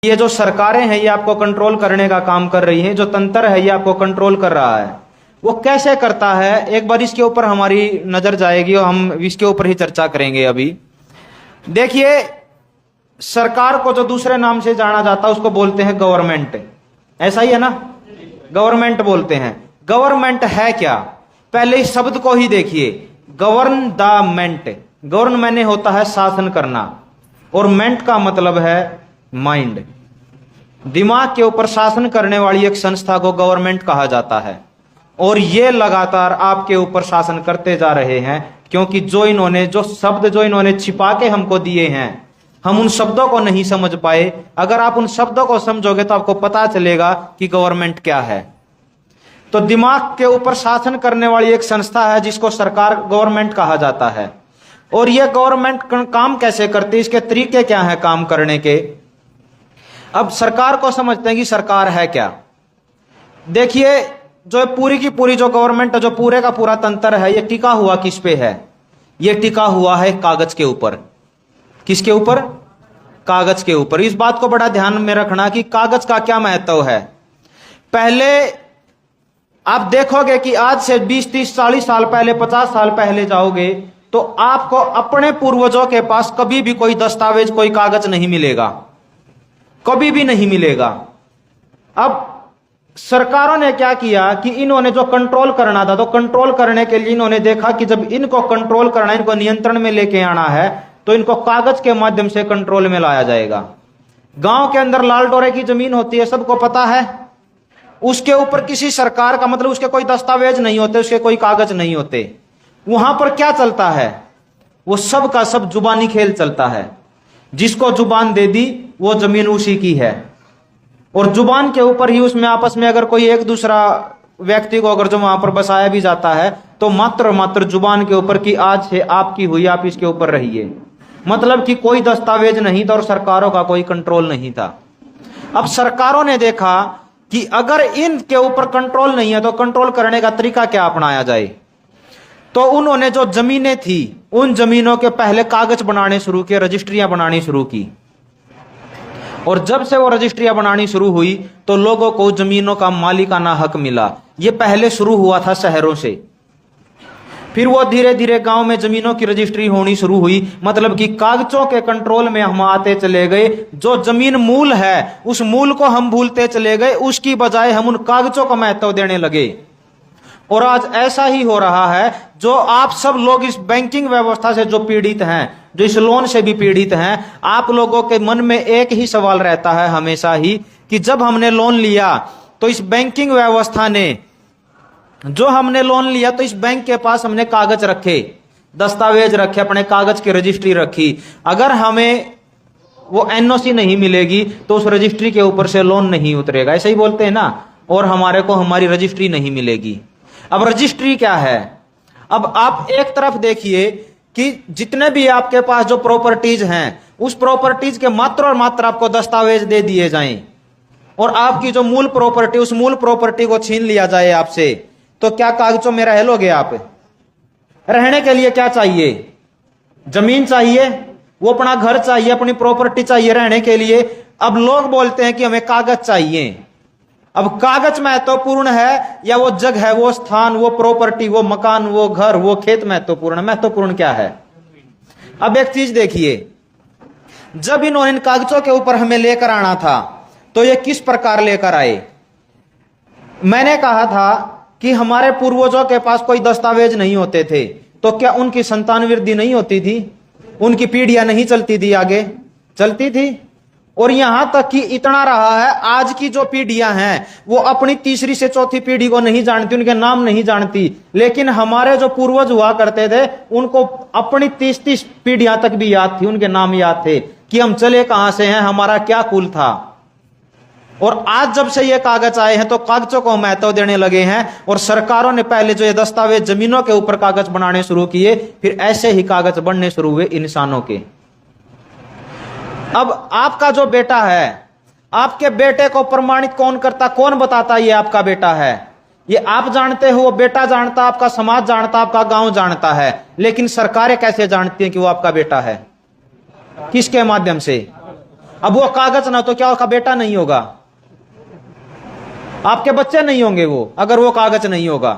ये जो सरकारें हैं ये आपको कंट्रोल करने का काम कर रही हैं, जो तंत्र है ये आपको कंट्रोल कर रहा है। वो कैसे करता है, एक बार इसके ऊपर हमारी नजर जाएगी और हम इसके ऊपर ही चर्चा करेंगे। अभी देखिए, सरकार को जो दूसरे नाम से जाना जाता है उसको बोलते हैं गवर्नमेंट। ऐसा ही है ना, गवर्नमेंट बोलते हैं। गवर्नमेंट है क्या, पहले इस शब्द को ही देखिए, गवर्न द मेंट। गवर्न मैंने होता है शासन करना, और मेंट का मतलब है माइंड। दिमाग के ऊपर शासन करने वाली एक संस्था को गवर्नमेंट कहा जाता है। और ये लगातार आपके ऊपर शासन करते जा रहे हैं, क्योंकि जो शब्द जो इन्होंने छिपा के हमको दिए हैं, हम उन शब्दों को नहीं समझ पाए। अगर आप उन शब्दों को समझोगे तो आपको पता चलेगा कि गवर्नमेंट क्या है। तो दिमाग के ऊपर शासन करने वाली एक संस्था है जिसको सरकार गवर्नमेंट कहा जाता है। और यह गवर्नमेंट काम कैसे करती है, इसके तरीके क्या हैं काम करने के। अब सरकार को समझते हैं कि सरकार है क्या। देखिए, जो पूरी की पूरी जो गवर्नमेंट है, जो पूरे का पूरा तंत्र है, ये टिका हुआ किस पे है, ये टिका हुआ है कागज के ऊपर। किसके ऊपर, कागज के ऊपर। इस बात को बड़ा ध्यान में रखना कि कागज का क्या महत्व है। पहले आप देखोगे कि आज से 20, 30, 40 साल पहले, 50 साल पहले जाओगे तो आपको अपने पूर्वजों के पास कभी भी कोई दस्तावेज, कोई कागज नहीं मिलेगा, कभी भी नहीं मिलेगा। अब सरकारों ने क्या किया कि इन्होंने जो कंट्रोल करना था, तो कंट्रोल करने के लिए इन्होंने देखा कि जब इनको कंट्रोल करना, इनको नियंत्रण में लेके आना है, तो इनको कागज के माध्यम से कंट्रोल में लाया जाएगा। गांव के अंदर लाल डोरे की जमीन होती है, सबको पता है। उसके ऊपर किसी सरकार का मतलब उसके कोई दस्तावेज नहीं होते, उसके कोई कागज नहीं होते। वहां पर क्या चलता है, वो सब का सब जुबानी खेल चलता है। जिसको जुबान दे दी वो जमीन उसी की है। और जुबान के ऊपर ही उसमें आपस में अगर कोई एक दूसरा व्यक्ति को अगर जो वहां पर बसाया भी जाता है, तो मात्र जुबान के ऊपर कि आज से आपकी हुई, आप इसके ऊपर रहिए। मतलब कि कोई दस्तावेज नहीं था और सरकारों का कोई कंट्रोल नहीं था। अब सरकारों ने देखा कि अगर इनके ऊपर कंट्रोल नहीं है तो कंट्रोल करने का तरीका क्या अपनाया जाए। तो उन्होंने जो जमीनें थी, उन जमीनों के पहले कागज बनाने शुरू किए, रजिस्ट्रियां बनानी शुरू की। और जब से वो रजिस्ट्रियां बनानी शुरू हुई तो लोगों को जमीनों का मालिकाना हक मिला। ये पहले शुरू हुआ था शहरों से, फिर वो धीरे धीरे गांव में जमीनों की रजिस्ट्री होनी शुरू हुई। मतलब कि कागजों के कंट्रोल में हम आते चले गए। जो जमीन मूल है उस मूल को हम भूलते चले गए, उसकी बजाय हम उन कागजों को महत्व देने लगे। और आज ऐसा ही हो रहा है। जो आप सब लोग इस बैंकिंग व्यवस्था से जो पीड़ित हैं, जो इस लोन से भी पीड़ित हैं, आप लोगों के मन में एक ही सवाल रहता है हमेशा ही कि जब हमने लोन लिया तो इस बैंकिंग व्यवस्था ने, जो हमने लोन लिया तो इस बैंक के पास हमने कागज रखे, दस्तावेज रखे, अपने कागज की रजिस्ट्री रखी। अगर हमें वो एनओसी नहीं मिलेगी तो उस रजिस्ट्री के ऊपर से लोन नहीं उतरेगा। ऐसे ही बोलते हैं ना। और हमारे को हमारी रजिस्ट्री नहीं मिलेगी। अब रजिस्ट्री क्या है। अब आप एक तरफ देखिए कि जितने भी आपके पास जो प्रॉपर्टीज हैं, उस प्रॉपर्टीज के मात्र और मात्र आपको दस्तावेज दे दिए जाएं, और आपकी जो मूल प्रॉपर्टी, उस मूल प्रॉपर्टी को छीन लिया जाए आपसे, तो क्या कागजों में रह लोगे आप। रहने के लिए क्या चाहिए, जमीन चाहिए, वो अपना घर चाहिए, अपनी प्रॉपर्टी चाहिए रहने के लिए। अब लोग बोलते हैं कि हमें कागज चाहिए। अब कागज महत्वपूर्ण है या वो जगह है, वो स्थान, वो प्रॉपर्टी, वो मकान, वो घर, वो खेत महत्वपूर्ण है। महत्वपूर्ण क्या है। अब एक चीज देखिए, जब इन्होंने इन कागजों के ऊपर हमें लेकर आना था तो ये किस प्रकार लेकर आए। मैंने कहा था कि हमारे पूर्वजों के पास कोई दस्तावेज नहीं होते थे, तो क्या उनकी संतान वृद्धि नहीं होती थी, उनकी पीढ़ियां नहीं चलती थी, आगे चलती थी। और यहां तक कि इतना रहा है, आज की जो पीढ़ियां हैं वो अपनी तीसरी से चौथी पीढ़ी को नहीं जानती, उनके नाम नहीं जानती। लेकिन हमारे जो पूर्वज हुआ करते थे उनको अपनी 30-30 पीढ़ियां तक भी याद थी, उनके नाम याद थे कि हम चले कहां से हैं, हमारा क्या कुल था। और आज जब से ये कागज आए हैं तो कागजों को महत्व देने लगे हैं। और सरकारों ने पहले जो ये दस्तावेज जमीनों के ऊपर कागज बनाने शुरू किए, फिर ऐसे ही कागज बनने शुरू हुए इंसानों के। अब आपका जो बेटा है, आपके बेटे को प्रमाणित कौन करता, कौन बताता ये आपका बेटा है। ये आप जानते हो, वो बेटा जानता, आपका समाज जानता, आपका गांव जानता है। लेकिन सरकारें कैसे जानती हैं कि वो आपका बेटा है, किसके माध्यम से। अब वो कागज ना तो क्या उसका बेटा नहीं होगा, आपके बच्चे नहीं होंगे वो, अगर वो कागज नहीं होगा।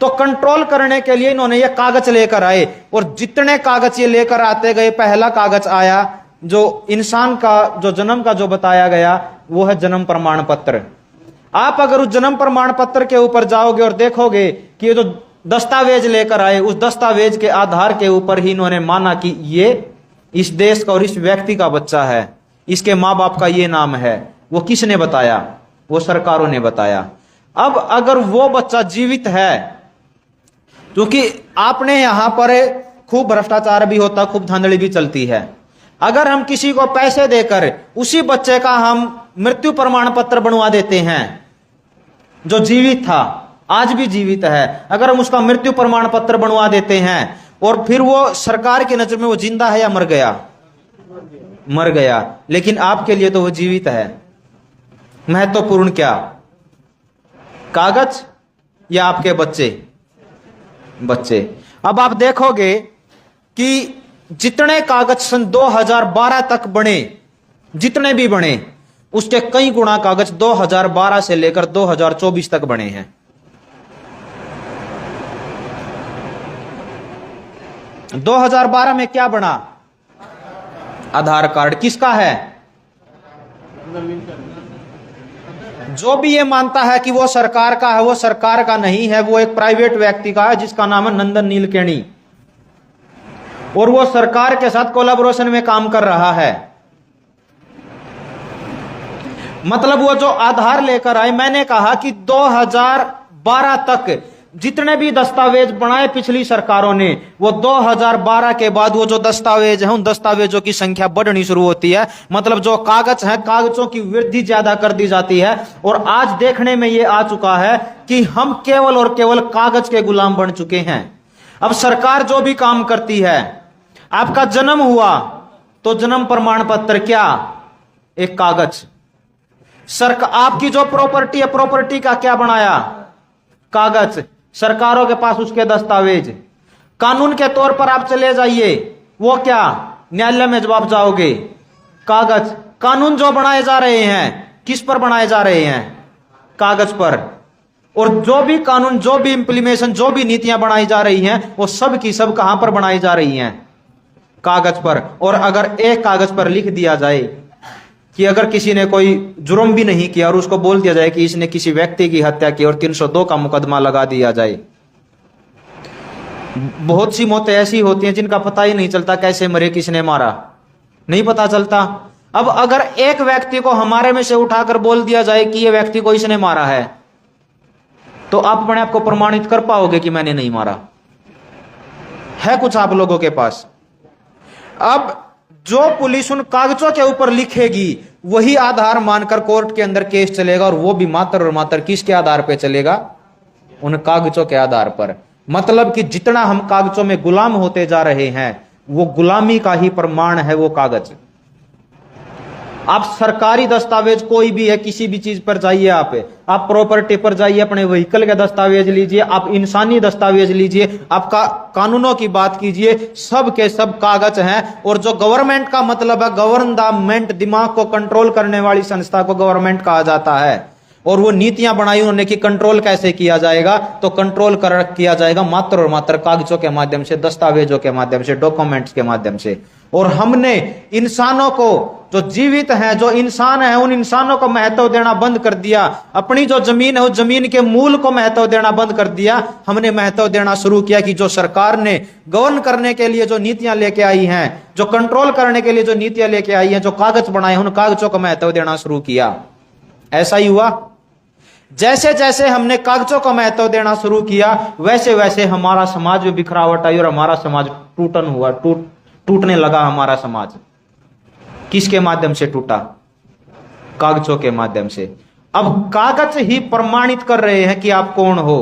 तो कंट्रोल करने के लिए इन्होंने ये कागज लेकर आए, और जितने कागज ये लेकर आते गए, पहला कागज आया जो इंसान का जो जन्म का जो बताया गया, वो है जन्म प्रमाण पत्र। आप अगर उस जन्म प्रमाण पत्र के ऊपर जाओगे और देखोगे कि ये जो दस्तावेज लेकर आए, उस दस्तावेज के आधार के ऊपर ही इन्होंने माना कि ये इस देश का और इस व्यक्ति का बच्चा है, इसके माँ बाप का ये नाम है। वो किसने बताया? वो सरकारों ने बताया। अब अगर वो बच्चा जीवित है, क्योंकि आपने यहां पर खूब भ्रष्टाचार भी होता, खूब धांधली भी चलती है। अगर हम किसी को पैसे देकर उसी बच्चे का हम मृत्यु प्रमाण पत्र बनवा देते हैं, जो जीवित था, आज भी जीवित है, अगर हम उसका मृत्यु प्रमाण पत्र बनवा देते हैं, और फिर वो सरकार की नजर में वो जिंदा है या मर गया? मर गया। लेकिन आपके लिए तो वो जीवित है। महत्वपूर्ण क्या, कागज या आपके बच्चे? बच्चे। अब आप देखोगे कि जितने कागज सन 2012 तक बने, जितने भी बने, उसके कई गुना कागज 2012 से लेकर 2024 तक बने हैं। 2012 में क्या बना? आधार कार्ड। किसका है? जो भी ये मानता है कि वो सरकार का है, वो सरकार का नहीं है, वो एक प्राइवेट व्यक्ति का है, जिसका नाम है नंदन नीलकेणी, और वो सरकार के साथ कोलैबोरेशन में काम कर रहा है। मतलब वो जो आधार लेकर आए, मैंने कहा कि 2012 तक जितने भी दस्तावेज बनाए पिछली सरकारों ने, वो 2012 के बाद वो जो दस्तावेज हैं, उन दस्तावेजों की संख्या बढ़नी शुरू होती है। मतलब जो कागज हैं, कागजों की वृद्धि ज्यादा कर दी जाती है, और आज देखने में ये आ चुका है कि हम केवल और केवल कागज के गुलाम बन चुके हैं। अब सरकार जो भी काम करती है, आपका जन्म हुआ तो जन्म प्रमाण पत्र क्या? एक कागज। सरकार आपकी जो प्रॉपर्टी है, प्रॉपर्टी का क्या बनाया? कागज। सरकारों के पास उसके दस्तावेज। कानून के तौर पर आप चले जाइए, वो क्या? न्यायालय में जब आप जाओगे, कागज। कानून जो बनाए जा रहे हैं, किस पर बनाए जा रहे हैं? कागज पर। और जो भी कानून, जो भी इंप्लीमेशन, जो भी नीतियां बनाई जा रही हैं, वो सब की सब कहां पर बनाई जा रही हैं? कागज पर। और अगर एक कागज पर लिख दिया जाए कि अगर किसी ने कोई जुर्म भी नहीं किया और उसको बोल दिया जाए कि इसने किसी व्यक्ति की हत्या की और 302 का मुकदमा लगा दिया जाए। बहुत सी मौतें ऐसी होती हैं जिनका पता ही नहीं चलता कैसे मरे, किसने मारा, नहीं पता चलता। अब अगर एक व्यक्ति को हमारे में से उठाकर बोल दिया जाए कि यह व्यक्ति को इसने मारा है, तो आप अपने आप को प्रमाणित कर पाओगे कि मैंने नहीं मारा? है कुछ आप लोगों के पास? अब जो पुलिस उन कागजों के ऊपर लिखेगी, वही आधार मानकर कोर्ट के अंदर केस चलेगा, और वो भी मात्र और मात्र किसके आधार पर चलेगा? उन कागजों के आधार पर। मतलब कि जितना हम कागजों में गुलाम होते जा रहे हैं, वो गुलामी का ही प्रमाण है वो कागज। आप सरकारी दस्तावेज कोई भी है, किसी भी चीज पर जाइए, आप प्रॉपर्टी पर जाइए, अपने व्हीकल के दस्तावेज लीजिए, आप इंसानी दस्तावेज लीजिए, आपका कानूनों की बात कीजिए, सब के सब कागज हैं। और जो गवर्नमेंट का मतलब है, गवर्नमेंट, दिमाग को कंट्रोल करने वाली संस्था को गवर्नमेंट कहा जाता है। और वो नीतियां बनाई उन्होंने कि कंट्रोल कैसे किया जाएगा, तो कंट्रोल किया जाएगा मात्र और मात्र कागजों के माध्यम से, दस्तावेजों के माध्यम से, डॉक्यूमेंट्स के माध्यम से। और हमने इंसानों को, जो जीवित हैं, जो इंसान हैं, उन इंसानों को महत्व देना बंद कर दिया। अपनी जो जमीन है, उस जमीन के मूल को महत्व देना बंद कर दिया। हमने महत्व देना शुरू किया कि जो सरकार ने गवर्न करने के लिए जो नीतियां लेके आई हैं, जो कंट्रोल करने के लिए जो नीतियां लेके आई हैं, जो कागज बनाए, उन कागजों को महत्व देना शुरू किया। ऐसा ही हुआ। जैसे जैसे हमने कागजों का महत्व देना शुरू किया, वैसे वैसे हमारा समाज में बिखरावट आई और हमारा समाज टूटने लगा। हमारा समाज किसके माध्यम से टूटा? कागजों के माध्यम से। अब कागज ही प्रमाणित कर रहे हैं कि आप कौन हो।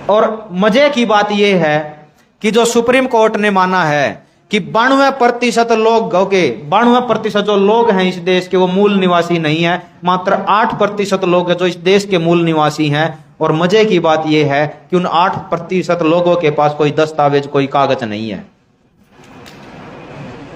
और मजे की बात यह है कि जो सुप्रीम कोर्ट ने माना है कि 92% लोग, 92% जो लोग हैं इस देश के, वो मूल निवासी नहीं है, मात्र 8% लोग जो इस देश के मूल निवासी हैं। और मजे की बात यह है कि उन 8% लोगों के पास कोई दस्तावेज, कोई कागज नहीं है।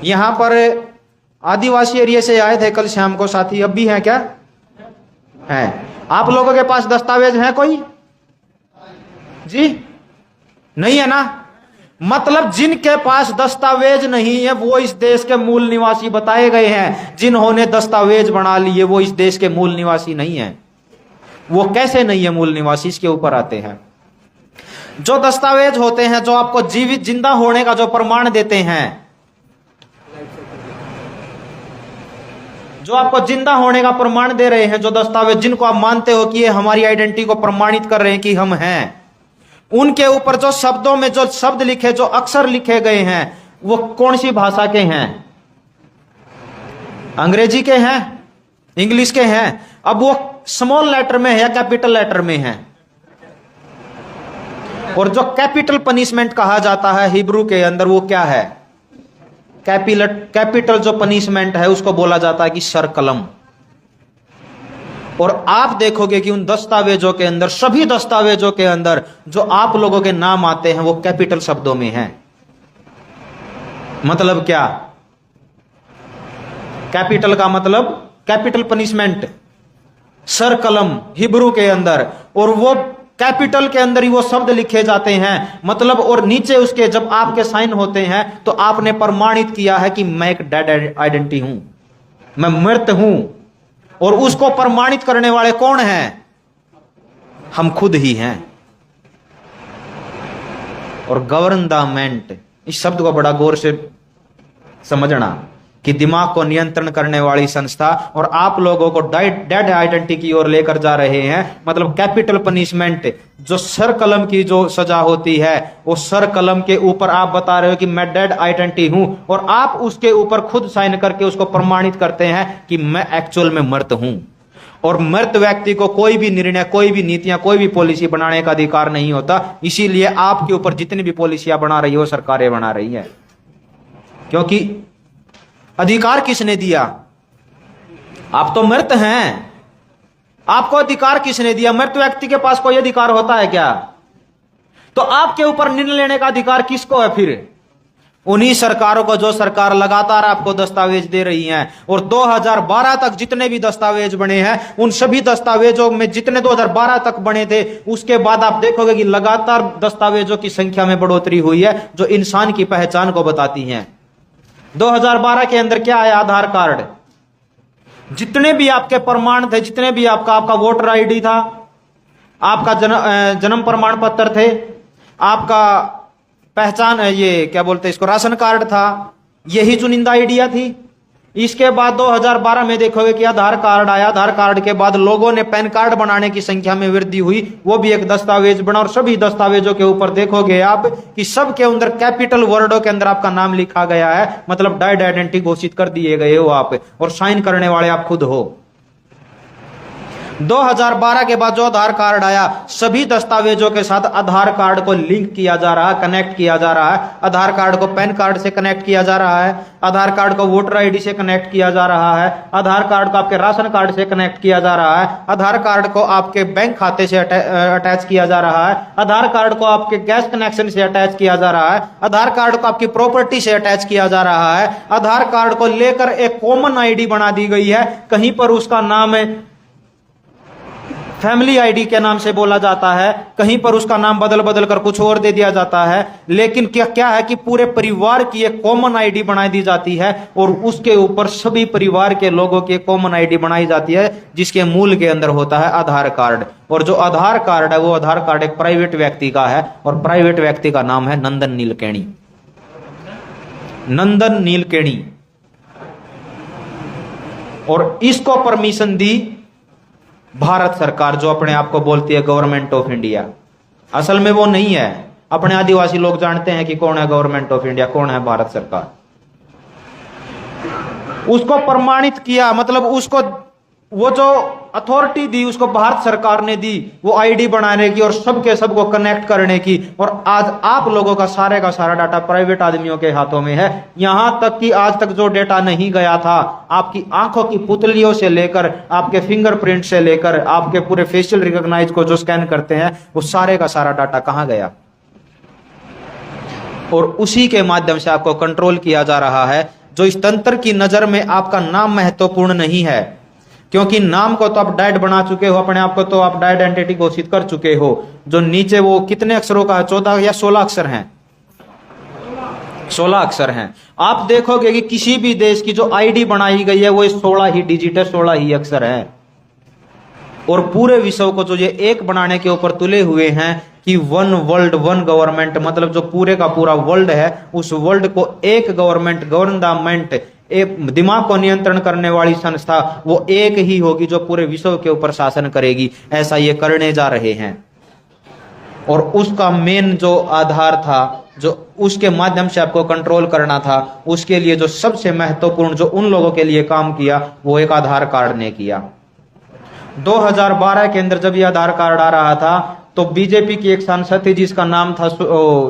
यहां पर आदिवासी एरिया से आए थे कल शाम को साथी, अब भी हैं क्या? हैं। आप लोगों के पास दस्तावेज है कोई? जी नहीं है ना? मतलब जिनके पास दस्तावेज नहीं है वो इस देश के मूल निवासी बताए गए हैं। जिन्होंने दस्तावेज बना लिए वो इस देश के मूल निवासी नहीं है। वो कैसे नहीं है मूल निवासी, इसके ऊपर आते हैं। जो दस्तावेज होते हैं जो आपको जीवित जिंदा होने का जो प्रमाण देते हैं, जो आपको जिंदा होने का प्रमाण दे रहे हैं, जो दस्तावेज जिनको आप मानते हो कि ये हमारी आइडेंटिटी को प्रमाणित कर रहे हैं कि हम हैं, उनके ऊपर जो शब्दों में जो शब्द लिखे, जो अक्षर लिखे गए हैं, वो कौन सी भाषा के हैं? अंग्रेजी के हैं, इंग्लिश के हैं। अब वो स्मॉल लेटर में है या कैपिटल लेटर में है? और जो कैपिटल पनिशमेंट कहा जाता है हिब्रू के अंदर, वो क्या है? कैपिटल जो पनिशमेंट है उसको बोला जाता है कि सर कलम। और आप देखोगे कि उन दस्तावेजों के अंदर, सभी दस्तावेजों के अंदर जो आप लोगों के नाम आते हैं वो कैपिटल शब्दों में हैं। मतलब क्या? कैपिटल का मतलब कैपिटल पनिशमेंट, सर कलम हिब्रू के अंदर, और वो कैपिटल के अंदर ही वो शब्द लिखे जाते हैं। मतलब और नीचे उसके जब आपके साइन होते हैं तो आपने प्रमाणित किया है कि मैं एक डेड आइडेंटिटी हूं, मैं मृत हूं। और उसको प्रमाणित करने वाले कौन हैं? हम खुद ही हैं। और गवर्नमेंट, इस शब्द को बड़ा गौर से समझना कि दिमाग को नियंत्रण करने वाली संस्था, और आप लोगों को डेड आइडेंटिटी की ओर लेकर जा रहे हैं। मतलब कैपिटल पनिशमेंट, जो सर कलम की जो सजा होती है, वो सर कलम के ऊपर आप बता रहे हो कि मैं डेड आइडेंटिटी हूं, और आप उसके ऊपर खुद साइन करके उसको प्रमाणित करते हैं कि मैं एक्चुअल में मृत हूं। और मृत व्यक्ति को कोई भी निर्णय, कोई भी नीतियां, कोई भी पॉलिसी बनाने का अधिकार नहीं होता। इसीलिए आपके ऊपर जितनी भी पॉलिसियां बना रही हो सरकारें बना रही है, क्योंकि अधिकार किसने दिया? आप तो मृत हैं, आपको अधिकार किसने दिया? मृत व्यक्ति के पास कोई अधिकार होता है क्या? तो आपके ऊपर निर्णय लेने का अधिकार किसको है फिर? उन्हीं सरकारों को, जो सरकार लगातार आपको दस्तावेज दे रही हैं। और 2012 तक जितने भी दस्तावेज बने हैं, उन सभी दस्तावेजों में जितने 2012 तक बने थे, उसके बाद आप देखोगे कि लगातार दस्तावेजों की संख्या में बढ़ोतरी हुई है जो इंसान की पहचान को बताती हैं। 2012 के अंदर क्या है? आधार कार्ड। जितने भी आपके प्रमाण थे, जितने भी आपका वोटर आईडी था, आपका जन्म प्रमाण पत्र थे, आपका पहचान, ये क्या बोलते हैं इसको, राशन कार्ड था, यही चुनिंदा आईडिया थी। इसके बाद 2012 में देखोगे कि आधार कार्ड आया। आधार कार्ड के बाद लोगों ने पैन कार्ड बनाने की संख्या में वृद्धि हुई, वो भी एक दस्तावेज बना। और सभी दस्तावेजों के ऊपर देखोगे आप कि सब के अंदर कैपिटल वर्डों के अंदर आपका नाम लिखा गया है। मतलब डेड आइडेंटिटी घोषित कर दिए गए हो आप, और साइन करने वाले आप खुद हो। 2012 के बाद जो आधार कार्ड आया, सभी दस्तावेजों के साथ आधार कार्ड को लिंक किया जा रहा है, कनेक्ट किया जा रहा है। आधार कार्ड को पैन कार्ड से कनेक्ट किया जा रहा है, आधार कार्ड को वोटर आईडी से कनेक्ट किया जा रहा है, आधार कार्ड को आपके राशन कार्ड से कनेक्ट किया जा रहा है, आधार कार्ड को आपके बैंक खाते से अटैच किया जा रहा है, आधार कार्ड को आपके गैस कनेक्शन से अटैच किया जा रहा है, आधार कार्ड को आपकी प्रॉपर्टी से अटैच किया जा रहा है। आधार कार्ड को लेकर एक कॉमन आईडी बना दी गई है। कहीं पर उसका नाम फैमिली आईडी के नाम से बोला जाता है, कहीं पर उसका नाम बदल बदल कर कुछ और दे दिया जाता है। लेकिन क्या है कि पूरे परिवार की एक कॉमन आईडी बनाई दी जाती है, और उसके ऊपर सभी परिवार के लोगों की कॉमन आईडी बनाई जाती है, जिसके मूल के अंदर होता है आधार कार्ड। और जो आधार कार्ड है, वो आधार कार्ड एक प्राइवेट व्यक्ति का है, और प्राइवेट व्यक्ति का नाम है नंदन नीलकेणी। नंदन नीलकेणी। और इसको परमिशन दी भारत सरकार, जो अपने आप को बोलती है गवर्नमेंट ऑफ इंडिया। असल में वो नहीं है। अपने आदिवासी लोग जानते हैं कि कौन है गवर्नमेंट ऑफ इंडिया, कौन है भारत सरकार। उसको प्रमाणित किया, मतलब उसको वो जो अथॉरिटी दी उसको भारत सरकार ने दी, वो आईडी बनाने की और सबके सबको कनेक्ट करने की। और आज आप लोगों का सारा डाटा प्राइवेट आदमियों के हाथों में है। यहां तक कि आज तक जो डेटा नहीं गया था, आपकी आंखों की पुतलियों से लेकर, आपके फिंगरप्रिंट से लेकर, आपके पूरे फेशियल रिकॉग्नाइज को जो स्कैन करते हैं, वो सारे का सारा डाटा कहां गया? और उसी के माध्यम से आपको कंट्रोल किया जा रहा है। जो इस तंत्र की नजर में आपका नाम महत्वपूर्ण नहीं है, क्योंकि नाम को तो आप डाइड बना चुके हो, अपने आप को तो आप डाइड एंटिटी घोषित कर चुके हो। जो नीचे वो कितने अक्षरों का है, 14 या 16 अक्षर हैं, 16 अक्षर हैं। आप देखोगे कि किसी भी देश की जो आईडी बनाई गई है वो 16 ही डिजिट है, 16 ही अक्षर है। और पूरे विश्व को जो ये एक बनाने के ऊपर तुले हुए हैं कि वन वर्ल्ड वन गवर्नमेंट, मतलब जो पूरे का पूरा वर्ल्ड है उस वर्ल्ड को एक गवर्नमेंट एक दिमाग को नियंत्रण करने वाली संस्था वो एक ही होगी जो पूरे विश्व के ऊपर शासन करेगी, ऐसा ये करने जा रहे हैं। और उसका मेन जो आधार था, जो उसके माध्यम से आपको कंट्रोल करना था, उसके लिए जो सबसे महत्वपूर्ण जो उन लोगों के लिए काम किया वो एक आधार कार्ड ने किया। 2012 के अंदर जब ये आधार कार्ड आ रहा था तो बीजेपी की एक सांसद थी जिसका नाम था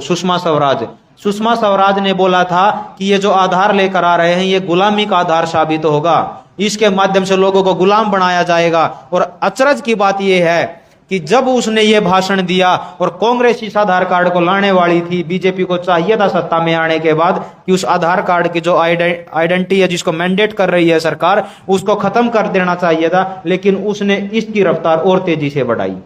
सुषमा स्वराज। सुषमा स्वराज ने बोला था कि ये जो आधार लेकर आ रहे हैं ये गुलामी का आधार साबित होगा, इसके माध्यम से लोगों को गुलाम बनाया जाएगा। और अचरज की बात यह है कि जब उसने ये भाषण दिया और कांग्रेस इस आधार कार्ड को लाने वाली थी, बीजेपी को चाहिए था सत्ता में आने के बाद कि उस आधार कार्ड की जो आइडेंटिटी है जिसको मैंडेट कर रही है सरकार, उसको खत्म कर देना चाहिए था, लेकिन उसने इसकी रफ्तार और तेजी से बढ़ाई।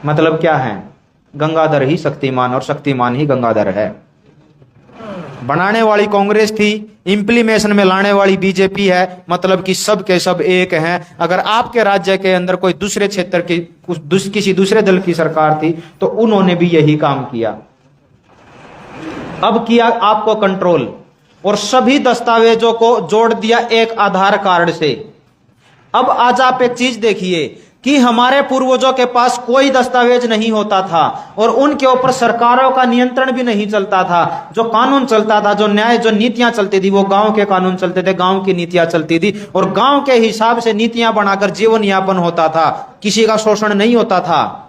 मतलब क्या है, गंगाधर ही शक्तिमान और शक्तिमान ही गंगाधर है। बनाने वाली कांग्रेस थी, इंप्लीमेशन में लाने वाली बीजेपी है, मतलब कि सब के सब एक हैं। अगर आपके राज्य के अंदर कोई दूसरे क्षेत्र की किसी दूसरे दल की सरकार थी तो उन्होंने भी यही काम किया। अब किया आपको कंट्रोल और सभी दस्तावेजों को जोड़ दिया एक आधार कार्ड से। अब आज आप एक चीज देखिए कि हमारे पूर्वजों के पास कोई दस्तावेज नहीं होता था और उनके ऊपर सरकारों का नियंत्रण भी नहीं चलता था। जो कानून चलता था, जो न्याय, जो नीतियां चलती थी वो गांव के कानून चलते थे, गांव की नीतियां चलती थी और गांव के हिसाब से नीतियां बनाकर जीवन यापन होता था, किसी का शोषण नहीं होता था।